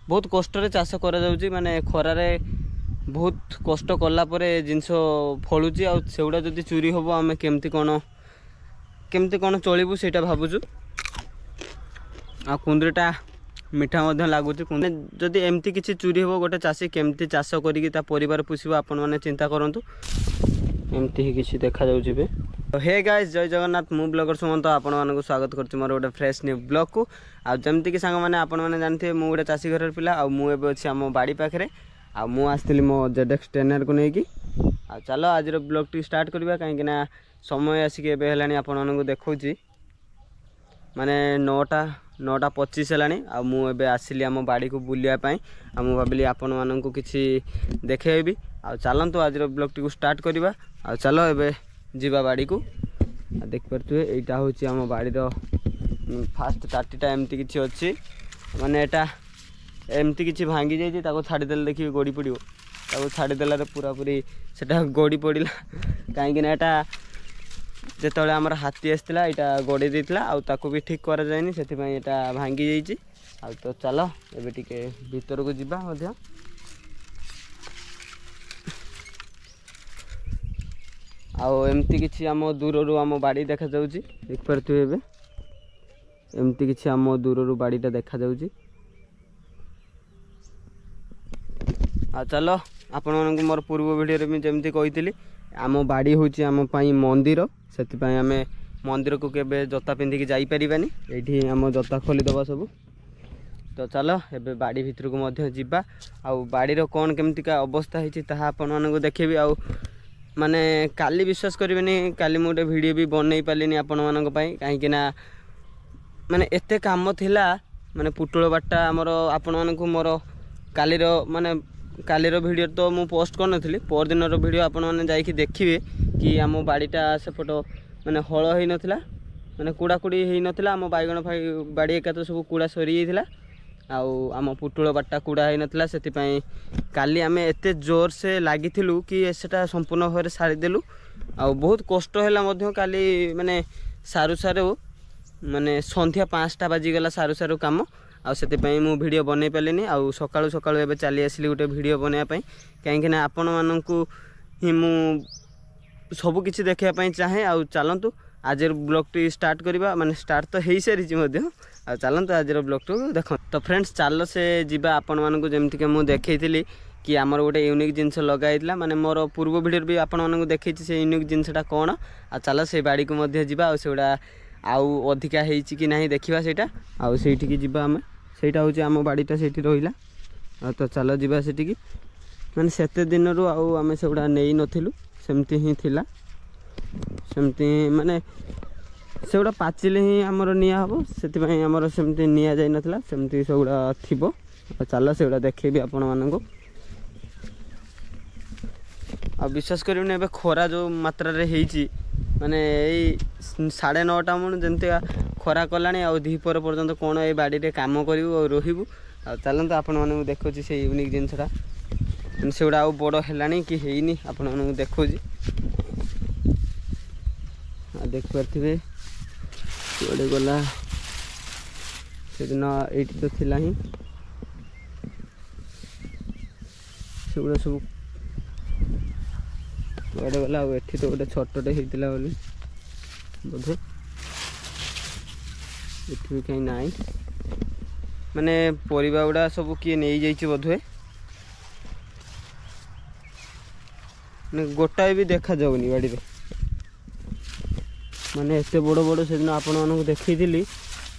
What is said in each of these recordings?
बहुत कष्ट चाष करा माने खरारे बहुत कष्ट कलापर जिनस फलुची आउटा जदि चोरी हम आम केमती कौन चलू से भावुँ आ कुंदरीटा मीठा लगुच जदि एमती किसी चोरी हम गोटे चाषी केमती चाष कर परिवार पोषिब आपण मैंने चिंता करूँ एमती ही किसी देखा जाऊे। हे गाइस जय जगन्नाथ मु ब्लॉगर सुमंत आपण मानक स्वागत करछि मोर गोटे फ्रेश न्यू ब्लॉग को आ जमती कि सांग मैंने आपण मैंने जानते मु गोटे चाषी घर पिला आ मु एबे अछि आम बाड़ी पाखरे आ मु आसली मो जेडेक्स टेनर को लेकिन आ चलो आज ब्लॉग टी स्टार्ट करबा कहीं समय आसिक एबे हेलानी आपण मानक देखौछि माने 9:25 हेलानी आ मु एबे आसली आम बाड़ी को बुलिया पई आ मु भाबिली आपण मानक किछि देखेबी आ चलंतु आज ब्लॉग टी को स्टार्ट करबा आ चलो एबे जीवा बाड़ी को देख पारे यहाँ हूँ आम बाड़ी फास्ट टाटीटा एमती किसी अच्छी माने एटा एमती किसी भांगी जाइए छाड़देले देखिए गड़ी पड़ो छाड़देला पूरा पूरी से गड़ी पड़ा कहीं जिते आमर हाथी आसला यहाँ गड़ी देता आउ भी ठीक करा जाए से भांगी जाइए आ तो चलो एबे टिके भीतर को जीवा मध्य आमती किसी आम दूर आम बाड़ी देखा जाऊँगी देख पारे एमती किसी आम दूर बाड़ीटा देखा जाऊँगी आ चलो आपण मानक मोर पूर्व वीडियो में जमती कही आम बाड़ी हूँ आम मंदिर से आम मंदिर को केबे जता पिंधिकी जापरानी ये आम जता खोलीदबा सब तो चलो एबे बाड़ी भितर को मध्य जीवा आउ बाड़ीर कौन केमतिका अवस्था होती आपण मानक देखेबी आउ माने काली विश्वास करेंगे काली मुझे वीडियो भी बनई पार्ली आपण मानक कहीं माने एते काम थिला माने पुटुल बाटा आमर आपण मानक मोर कालीर माने कालीर वीडियो तो मु पोस्ट करनथली पर दिन वीडियो आपण माने जाइए देखिए कि आम बाड़ीटा सेपट माने हल हो नथिला माने कुड़ाकुड़ी हो नथिला आम बैगण बाड़ी एका तो सब कुड़ा सरी जाइथिला आउ आम पुटुल बाटा कुड़ा हो नथिला सेतिपई काली आम एते जोर से लागिथिलु कि सेटा संपूर्ण भाव सारीदेलु आ बहुत कष्ट है मध्य काली माने सारू सारू माने संध्या 5टा बाजिगला सारू सारू काम आउ मु वीडियो बनई पार्ली आउ सकाळु सकाळु एबे चली आसली गोटे वीडियो बनवाई कहीं आपण मानू ही मु सब किसी देखापी चाहे आउ चलतु आज ब्लॉग टी स्टार्ट करवा माने स्टार्ट तो हो सारी चलतु आज ब्लॉग टी देख तो फ्रेंड्स चल से जीवा आपण मानक जमती मुझे देखी कि आमर गोटे यूनिक जिनस लगाई माने मोर पूर्व वीडियो भी आपण मानक देखी से यूनिक जिनसटा कौन आ चल से बाड़ी को जीवा आउटा आउ अधिका होती कि ना देखा सेटा आउ सेठी जीवा आम सेटा हूँ आम बाड़ीटा से रहा तो चल जीवा सेठी माने सेते दिन रू आम से नहीं नथिलु सेमती ही थिला सेमती माने से गुड़ा पाचिले ही आमर निया हम से आमर सेमती निया जाई नथिला सेमती से गुड़ा थिबो चल से गुड़ा देखेबी आपण मानक आ विश्वास करिबनी एबे खरा जो मात्रा रे हेची माने एई 9:30 मन जंती खरा कलानी आ दीपर पर्यंत कोन ए बाड़ी रे काम करिवु और रोहिबु आ चलंत आपण मानक देखोची से यूनिक जिनसटा से गुड़ा आउ बड़ हेलानी कि हेइनी आपण मानक देखोची आ देख पारथिबे कुआडे गला से दिन एटी तो थिला ही से गुड़ा सब कुआडे गला आ एठी तो गोटे छोटटे होइतिला बोली बोधे एठी भी कहीं नाई माने परिबा गुड़ा सब किए नहीं जाइछि बोधे गोटाए भी देखा जाऊनी बाड़ी रे माने एते बड़ बड़ से दिन आपण मानक देखैथिली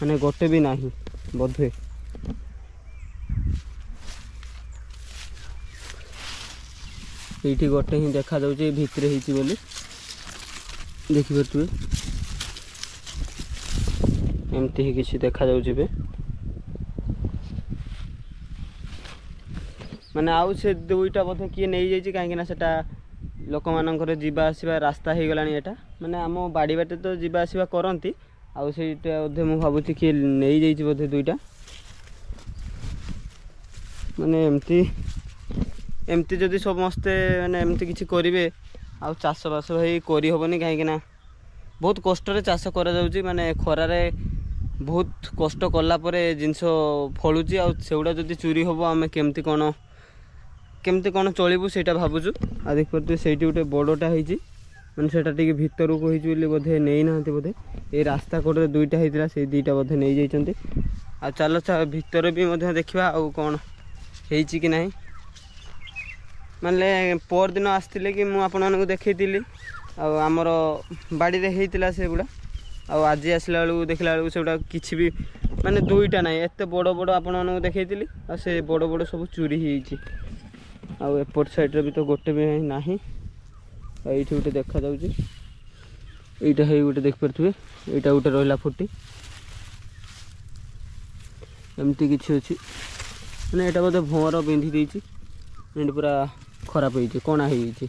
माने गोटे भी नाही बोधे ये गोटे ही देखा जाऊे भितर होती बोली देखिपे एमती ही किसी देखा जाऊे माने आउ से दुईटा बोधे किए नहीं जाइए कहीं सेटा लोक मानकर जीवा आसवा रास्ता हो गलानी एटा माने आम बाड़ी बाटे तो जीवा आसवा करती आउ सेटा बोधे मु भाबुची किए नहीं जाइए बोधे दुईटा माने एमती एमती जदि समस्ते माने एमती किसी करेंगे आउ चाष बास भाई करहबनी कहीं बहुत कष्ट चाष करा माने खरारे बहुत कष्ट कलापर जिनस फलुची आउटा जदि चोरी हम आम केमती कौन चलू से भावुँ आ देखिए से गोटे बड़टा होती मैंने से भितर को बोधे नहीं ना बोधे ये रास्ता कड़े दुईटा होता से दुईटा बोधे नहीं जाइए आ चल भितर भी देखा आउ कौन हो कि नहीं मानले पर दिन आसते कि मुझे देखी आमर बाड़ी में होता से गुड़ा आज आसला बेलू देखला बेलू से किसी भी माने दुईटा ना एत बड़ बड़ आपण देखी से बड़ बड़ सब चोरी होपट साइड भी तो गोटे भी ना ये गोटे देखा यहाँ है गोटे देखिपे यहाँ गोटे रहा फुटी एमती किसी अच्छी मैंने यहाँ बोधे भंवर पिंधि देती पूरा खराब हो कणा हो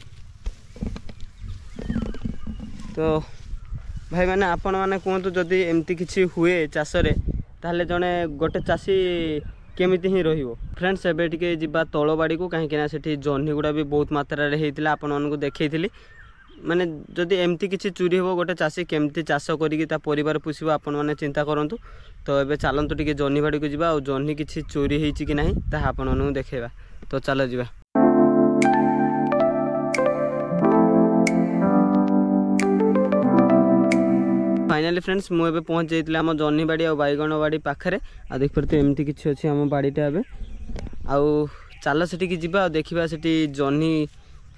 तो भाई मैंने आपण मैंने कहतु जदि एमती किसी हुए चाष ताहले जड़े गोटे चाषी केमिति ही रहिबो फ्रेंड्स एबे टिके जिबा तळ बाड़ी को कहीं ना सेठी जह्नी गुड़ा भी बहुत मात्रा रे हेतिला आपण मानकु देखैथिली माने जदि एमती किसी चोरी हो गोटे चाषी केमती चाष करिकि ता परिवार पोषिबो आपण माने चिंता करंतु तो एबे चलंतु टिके जह्नी बाड़ी को जिबा और जह्नी किसी चोरी हेछि कि नाही ता आपण मानकु देखैबा तो चलो जिबा। फाइनाली फ्रेंड्स मुझे पहुँच जाइए आम जह्नी बाड़ी और बैगण बाड़ी पाखे आ देख पारे एमती किसी अच्छी आम बाड़ीटा ए आउ चल से जा देखा से जह्नी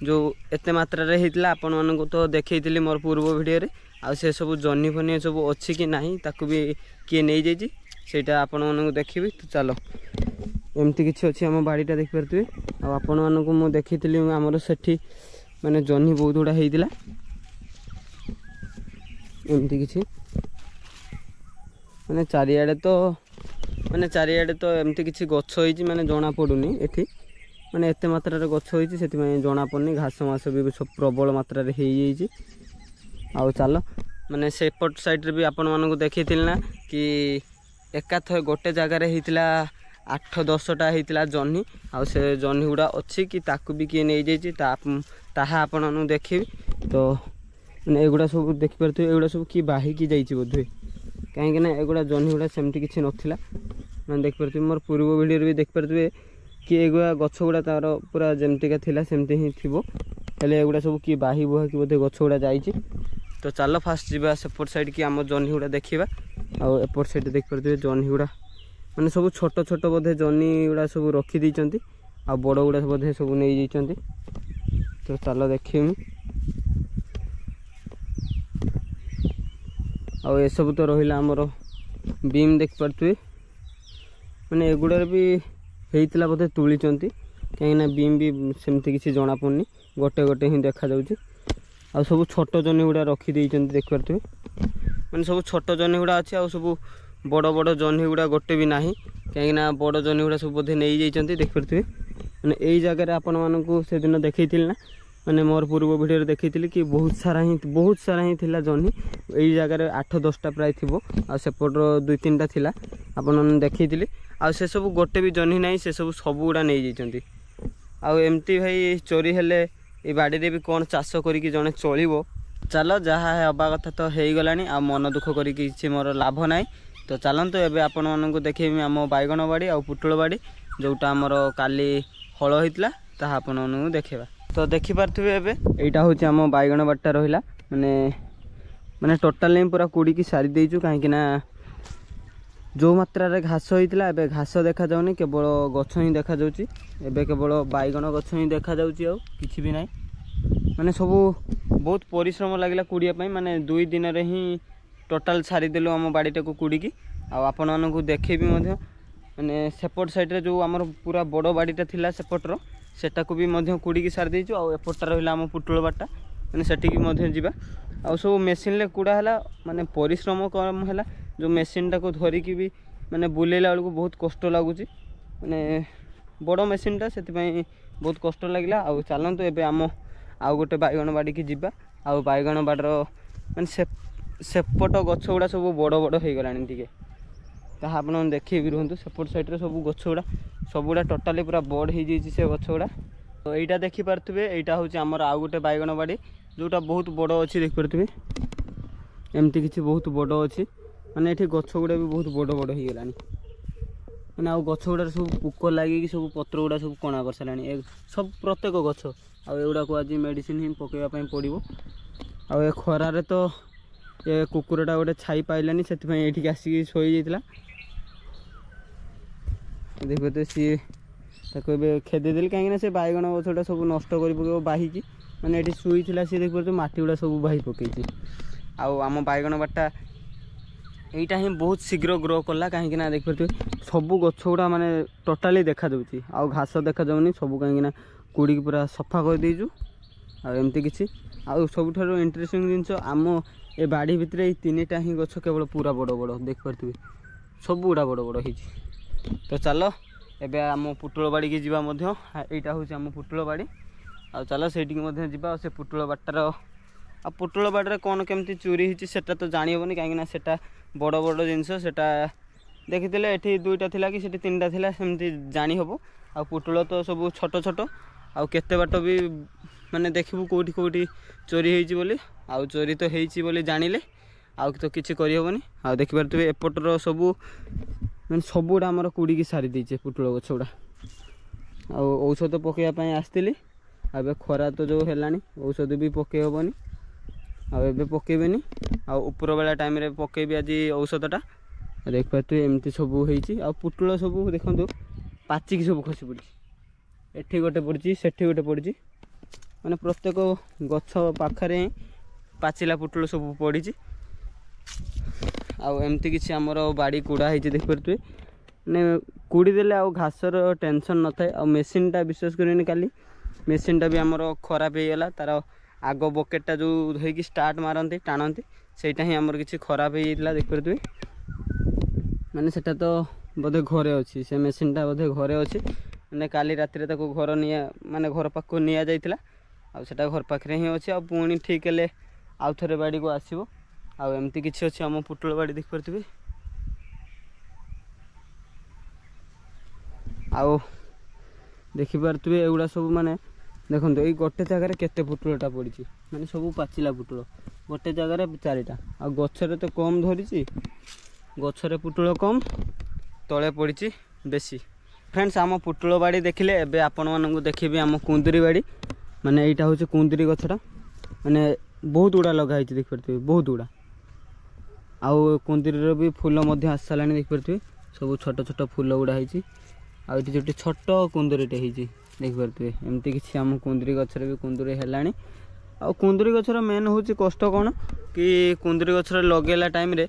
जो एत मात्रा होता आपण मानक तो देखी मोर पूर्व वीडियो आ से सब जह्नी फनी सब अच्छी कि नहीं ताकू भी किए नहीं जाइए सेटा आपण मानक देखी तो चलो एमती किसी अच्छी आम बाड़ीटा देख पारे आपण मानक मुझे देखी आमर से माने जह्नी बहुत गुड़ा होता एमती किसी माने चारिआडे तो एमती किसी गछ होइछि माने जना पड़ुनी एठी माने एते मात्रा रे गछ होइछि सेति माने जना पड़नी घास मास भी सब प्रबल मात्रा रे हेइ जाइछि आ चलो माने सेपट साइड रे भी आपण मानकु देखैथिल ना कि एकाथ गोटे जगह रे हेतिला 8-10टा हेतिला जह्नी आ से जह्नी गुड़ा अछि कि ताकू भी किए नहीं जाइछि ताहा आपण मानकु देखिबी तो मैंने एगुड़ा सब देखिपे एगुड़ा सब कि बाहिकी जाइए बोधे कहीं एगुड़ा जह्नी गुड़ा सेमती किसी नाला मैंने देखिपे मोर पूर्व वीडियो भी देखिपे कि एगुड़ा गछ गुड़ा तार पूरा जमतीका थिला सेमती ही थी हेल्ले एगुड़ा सब कि बाही बुहा कि बोधे गछ गुड़ा जाइए तो चलो फास्ट जावा सेपट साइड कि आम जह्नी गुड़ा देखा आउ एपट साइड देखिपे जह्नी गुड़ा मैंने सब छोट छोट बोधे जह्नी गुड़ा सब रखी आ बड़ गुड़ा बोधे सब नहीं जाइए तो चलो देखी आउ ये सब तो रहा आमर बीम देख पारे मैंने एगुड़ार भी होता बोधे तुली कहीं बीम भी सेमती किसी जना पड़नी गोटे गोटे ही देखा आ सब छोट जह्नी गुड़ा रखी देख पारे मैंने सब छोट जह्नी गुड़ा अच्छी आ सब बड़ बड़ जह्नी गुड़ा गोटे भी ना कहीं बड़ जह्नी गुड़ा सब बोधे नहीं जाइए देख पारे मैंने यही जगह आपण मानक से दिन देखी ना मैंने मोर पूर्व वीडियो देखी कि बहुत सारा ही थिला जह्नी यही जगह 8-10टा प्राय थी आसेपट 2-3टा थिला आपन देखी आ से सब गोटे भी जह्नी ना से सब गुड़ा नहीं जाइए आउ एमती भाई चोरी हेले ये बाड़ी रे भी कौन चाष करिकी जने चलिबो चलो जहाँ हवा कथा तो हो गला आ मन दुख करिकी मोर लाभ ना तो चलतु एबे आपण मानकु देखेबी आम बैगण बाड़ी आ पुटुल बाड़ी जोटा आमर काली हल होइतला ताहा आपण मानकु देखेबा तो देखिपे एबे एटा होची आम बैगण बाड़ीटा रहिला माने माने टोटाल नहीं पूरा कुड़ी की सारी देइछु काहे ना जो मात्रा रे घास होइतला एबे घास देखा जाउनी केवल गछ ही देखा जाउची एबे केवल बैगण गछ ही देखा जाउची आ किछि भी नाही माने सब बहुत परिश्रम लागिला कुड़िया पई माने 2 दिन रे ही टोटाल सारी देलु आम बाड़ीटा को कुड़ी की आपण मानकु देखेबी मध्य माने सेपट साइड रे जो आमर पूरा बड़ बाड़ीटा थिला सेपटर सेटा को भी मध्य कुड़ी की सारी देइछु आ एपटटा रहिला आम पुटुल बाटा माने सेठी की मध्य जिबा आ सब मेसिन ले कुड़ा हला माने परिश्रम कम हला जो मेसिन टा को धरिकी भी माने बुलेला बेलू बहुत कष्ट लगुच माने बड़ मेसिनटा से बहुत कष्ट लगिला आ चलतु एबे आम आउ गोटे बैगण बाड़ी की जिबा आ बैगण बाड़र माने सेपट गछ गुड़ा सब बड़ बड़ हो गलानी टिके ताहा आपण देखि भी रुहतु सेपट साइड रे सब गछ गुड़ा टोटाली पूरा बड़ हो जाइए से गछ गुड़ा तो यहाँ देखिपे यहाँ हूँ आमर आउ गोटे बैगण बाड़ी जोटा बहुत बड़ अच्छी देखिपे एमती किसी बहुत बड़ अच्छी ମାନେ ଏଠି ଗଛ ଗୁଡ଼ା ବି ବହୁତ ବଡ଼ ବଡ଼ ହେଇଗଲାଣି। ମାନେ ଆଉ ଗଛ ଗୁଡ଼ାରେ ସବୁ ପୋକ ଲାଗିକି ସବୁ ପତ୍ର ଗୁଡ଼ା ସବୁ କଣା କରିସାରିଲାଣି ସବୁ ପ୍ରତ୍ୟେକ ଗଛ। ଆଉ ଏଗୁଡ଼ାକୁ ଆଜି ମେଡ଼ିସିନ ହିଁ ପକାଇବା ପାଇଁ ପଡ଼ିବ। ଆଉ ଏ ଖରାରେ ତ ଏ କୁକୁରଟା ଗୋଟେ ଛାଇ ପାଇଲାନି, ସେଥିପାଇଁ ଏଇଠିକି ଆସିକି ଶୋଇଯାଇଥିଲା। ଦେଖିପାରୁଥିବେ ସିଏ ତାକୁ ଏବେ ଖେଦେଇଦେଲି, କାହିଁକିନା ସେ ବାଇଗଣ ଗଛଟା ସବୁ ନଷ୍ଟ କରି ପକାଇବ ବାହିକି। ମାନେ ଏଠି ଶୋଇଥିଲା ସିଏ, ଦେଖିପାରୁଥିବେ ମାଟି ଗୁଡ଼ା ସବୁ ବାହି ପକାଇଛି। ଆଉ ଆମ ବାଇଗଣ ବାଡ଼ିଟା এইটা ହିଁ ବହୁତ ଶୀଘ୍ର ଗ୍ରୋ କଲା, କାହିଁକିନା ଦେଖିପାରୁଥିବେ ସବୁ ଗଛ ଗୁଡ଼ା ମାନେ ଟୋଟାଲି ଦେଖାଯାଉଛି, ଆଉ ଘାସ ଦେଖାଯାଉନି ସବୁ, କାହିଁକିନା କୁଡ଼ିକି ପୁରା ସଫା କରିଦେଇଛୁ। ଆଉ ଏମିତି କିଛି। ଆଉ ସବୁଠାରୁ ଇଣ୍ଟରେଷ୍ଟିଂ ଜିନିଷ, ଆମ ଏ ବାଡ଼ି ଭିତରେ ଏଇ 3ଟା ହିଁ ଗଛ କେବଳ ପୁରା ବଡ଼ ବଡ଼, ଦେଖିପାରୁଥିବେ ସବୁଗୁଡ଼ା ବଡ଼ ବଡ଼ ହେଇଛି। ତ ଚାଲ ଏବେ ଆମ ପୁଟଳ ବାଡ଼ିକି ଯିବା ମଧ୍ୟ। ଏଇଟା ହେଉଛି ଆମ ପୁଟଳ ବାଡ଼ି। ଆଉ ଚାଲ ସେଇଠିକି ମଧ୍ୟ ଯିବା। ଆଉ ସେ ପୁଟଳ ବାଡ଼ିଟାର, ଆଉ ପୁଟଳ ବାଡ଼ିରେ କ'ଣ କେମିତି ଚୋରି ହେଇଛି ସେଟା ତ ଜାଣି ହେବନି, କାହିଁକିନା ସେଟା ବଡ଼ ବଡ଼ ଜିନିଷ। ସେଟା ଦେଖିଥିଲେ ଏଠି 2ଟା ଥିଲା କି ସେଠି 3ଟା ଥିଲା, ସେମିତି ଜାଣି ହେବ। ଆଉ ପୁଟଳ ତ ସବୁ ଛୋଟ ଛୋଟ, ଆଉ କେତେ ବାଟ ବି ମାନେ ଦେଖିବୁ କେଉଁଠି କେଉଁଠି ଚୋରି ହେଇଛି ବୋଲି। ଆଉ ଚୋରି ତ ହେଇଛି ବୋଲି ଜାଣିଲେ ଆଉ ତ କିଛି କରିହେବନି। ଆଉ ଦେଖିପାରୁଥିବେ ଏପଟର ସବୁ ମାନେ ସବୁଗୁଡ଼ା ଆମର କୁଡ଼ିକି ସାରି ଦେଇଛେ ପୁଟଳ ଗଛ ଗୁଡ଼ା। ଆଉ ଔଷଧ ପକାଇବା ପାଇଁ ଆସିଥିଲି। ଆଉ ଏବେ ଖରା ତ ଯେଉଁ ହେଲାଣି ଔଷଧ ବି ପକାଇ ହେବନି, ଆଉ ଏବେ ପକାଇବେନି। ଆଉ ଉପର ବେଳା ଟାଇମ୍ରେ ପକାଇବି ଆଜି ଔଷଧଟା। ଦେଖିପାରୁଥିବେ ଏମିତି ସବୁ ହେଇଛି। ଆଉ ପୁଟଳ ସବୁ ଦେଖନ୍ତୁ ପାଚିକି ସବୁ ଖସି ପଡ଼ିଛି। ଏଠି ଗୋଟେ ପଡ଼ିଛି, ସେଠି ଗୋଟେ ପଡ଼ିଛି, ମାନେ ପ୍ରତ୍ୟେକ ଗଛ ପାଖରେ ହିଁ ପାଚିଲା ପୁଟଳ ସବୁ ପଡ଼ିଛି। ଆଉ ଏମିତି କିଛି ଆମର ବାଡ଼ି କୁଡ଼ା ହେଇଛି, ଦେଖିପାରୁଥିବେ ମାନେ କୁଡ଼ି ଦେଲେ ଆଉ ଘାସର ଟେନସନ୍ ନଥାଏ। ଆଉ ମେସିନ୍ଟା ବିଶ୍ୱାସ କରିବେନି, କାଲି ମେସିନ୍ଟା ବି ଆମର ଖରାପ ହେଇଗଲା। ତାର ଆଗ ବକେଟଟା ଯେଉଁ ଧୋଇକି ଷ୍ଟାର୍ଟ ମାରନ୍ତି ଟାଣନ୍ତି, ସେଇଟା ହିଁ ଆମର କିଛି ଖରାପ ହେଇଯାଇଥିଲା। ଦେଖିପାରୁଥିବେ ମାନେ ସେଟା ତ ବୋଧେ ଘରେ ଅଛି, ସେ ମେସିନ୍ଟା ବୋଧେ ଘରେ ଅଛି। ମାନେ କାଲି ରାତିରେ ତାକୁ ମାନେ ଘର ପାଖକୁ ନିଆଯାଇଥିଲା। ଆଉ ସେଟା ଘର ପାଖରେ ହିଁ ଅଛି। ଆଉ ପୁଣି ଠିକ୍ ହେଲେ ଆଉ ଥରେ ବାଡ଼ିକୁ ଆସିବ। ଆଉ ଏମିତି କିଛି ଅଛି ଆମ ପୁଟଳ ବାଡ଼ି, ଦେଖିପାରୁଥିବେ। ଆଉ ଦେଖିପାରୁଥିବେ ଏଗୁଡ଼ା ସବୁ ମାନେ ଦେଖନ୍ତୁ ଏଇ ଗୋଟେ ଜାଗାରେ କେତେ ପୁଟଳଟା ପଡ଼ିଛି, ମାନେ ସବୁ ପାଚିଲା ପୁଟଳ ଗୋଟେ ଜାଗାରେ 4ଟା। ଆଉ ଗଛରେ ତ କମ୍ ଧରିଛି, ଗଛରେ ପୁଟଳ କମ୍, ତଳେ ପଡ଼ିଛି ବେଶୀ। ଫ୍ରେଣ୍ଡସ୍ ଆମ ପୁଟଳ ବାଡ଼ି ଦେଖିଲେ, ଏବେ ଆପଣମାନଙ୍କୁ ଦେଖେଇବି ଆମ କୁନ୍ଦୁରି ବାଡ଼ି। ମାନେ ଏଇଟା ହେଉଛି କୁନ୍ଦୁରି ଗଛଟା, ମାନେ ବହୁତ ଗୁଡ଼ା ଲଗା ହେଇଛି, ଦେଖିପାରୁଥିବେ ବହୁତ ଗୁଡ଼ା। ଆଉ କୁନ୍ଦୁରିର ବି ଫୁଲ ମଧ୍ୟ ଆସିସାରିଲାଣି, ଦେଖିପାରୁଥିବେ ସବୁ ଛୋଟ ଛୋଟ ଫୁଲ ଗୁଡ଼ା ହେଇଛି। ଆଉ ଏଠି ଯେଉଁଠି ଛୋଟ କୁନ୍ଦୁରିଟେ ହେଇଛି, ଦେଖିପାରୁଥିବେ ଏମିତି କିଛି ଆମ କୁନ୍ଦୁରି ଗଛରେ ବି କୁନ୍ଦୁରି ହେଲାଣି। ଆଉ କୁନ୍ଦୁରି ଗଛର ମେନ୍ ହେଉଛି କଷ୍ଟ କ'ଣ କି କୁନ୍ଦୁରି ଗଛରେ ଲଗେଇଲା ଟାଇମ୍ରେ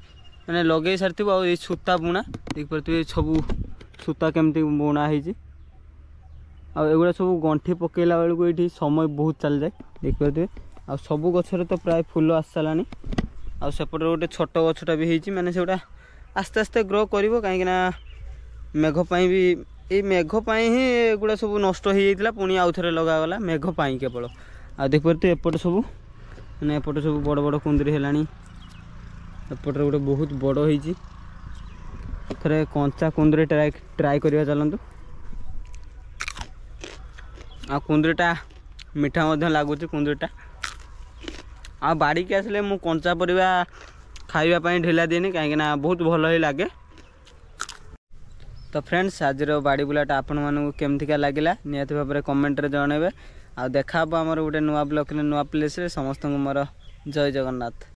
ମାନେ ଲଗେଇ ସାରିଥିବ, ଆଉ ଏଇ ସୂତା ବୁଣା ଦେଖିପାରୁଥିବେ ସବୁ ସୂତା କେମିତି ବୁଣା ହେଇଛି। ଆଉ ଏଗୁଡ଼ା ସବୁ ଗଣ୍ଠି ପକାଇଲା ବେଳକୁ ଏଇଠି ସମୟ ବହୁତ ଚାଲିଯାଏ, ଦେଖିପାରୁଥିବେ। ଆଉ ସବୁ ଗଛରେ ତ ପ୍ରାୟ ଫୁଲ ଆସିସାରିଲାଣି। ଆଉ ସେପଟରେ ଗୋଟେ ଛୋଟ ଗଛଟା ବି ହେଇଛି, ମାନେ ସେଗୁଡ଼ା ଆସ୍ତେ ଆସ୍ତେ ଗ୍ରୋ କରିବ, କାହିଁକିନା ମେଘ ପାଇଁ ବି, ଏଇ ମେଘ ପାଇଁ ହିଁ ଏଗୁଡ଼ା ସବୁ ନଷ୍ଟ ହେଇଯାଇଥିଲା, ପୁଣି ଆଉ ଥରେ ଲଗାଗଲା ମେଘ ପାଇଁ କେବଳ। ଆଉ ଦେଖିପାରୁଥିବେ ଏପଟେ ସବୁ ମାନେ ଏପଟେ ସବୁ ବଡ଼ ବଡ଼ କୁନ୍ଦୁରି ହେଲାଣି। ଏପଟରେ ଗୋଟେ ବହୁତ ବଡ଼ ହେଇଛି। ଥରେ କଞ୍ଚା କୁନ୍ଦୁରି ଟ୍ରାଏ କରିବା ଚାଲନ୍ତୁ। ଆଉ କୁନ୍ଦୁରିଟା ମିଠା ମଧ୍ୟ ଲାଗୁଛି କୁନ୍ଦୁରିଟା। ଆଉ ବାଡ଼ିକି ଆସିଲେ ମୁଁ କଞ୍ଚା ପରିବା ଖାଇବା ପାଇଁ ଢିଲା ଦିଏନି, କାହିଁକିନା ବହୁତ ଭଲ ହିଁ ଲାଗେ। ତ ଫ୍ରେଣ୍ଡସ୍ ଆଜିର ବାଡ଼ି ବୁଲାଟା ଆପଣମାନଙ୍କୁ କେମିତିକା ଲାଗିଲା ନିହାତି ଭାବରେ କମେଣ୍ଟରେ ଜଣାଇବେ। ଆଉ ଦେଖା ହେବ ଆମର ଗୋଟେ ନୂଆ ବ୍ଲଗ୍ରେ ନୂଆ ପ୍ଲେସ୍ରେ। ସମସ୍ତଙ୍କୁ ମୋର ଜୟ ଜଗନ୍ନାଥ।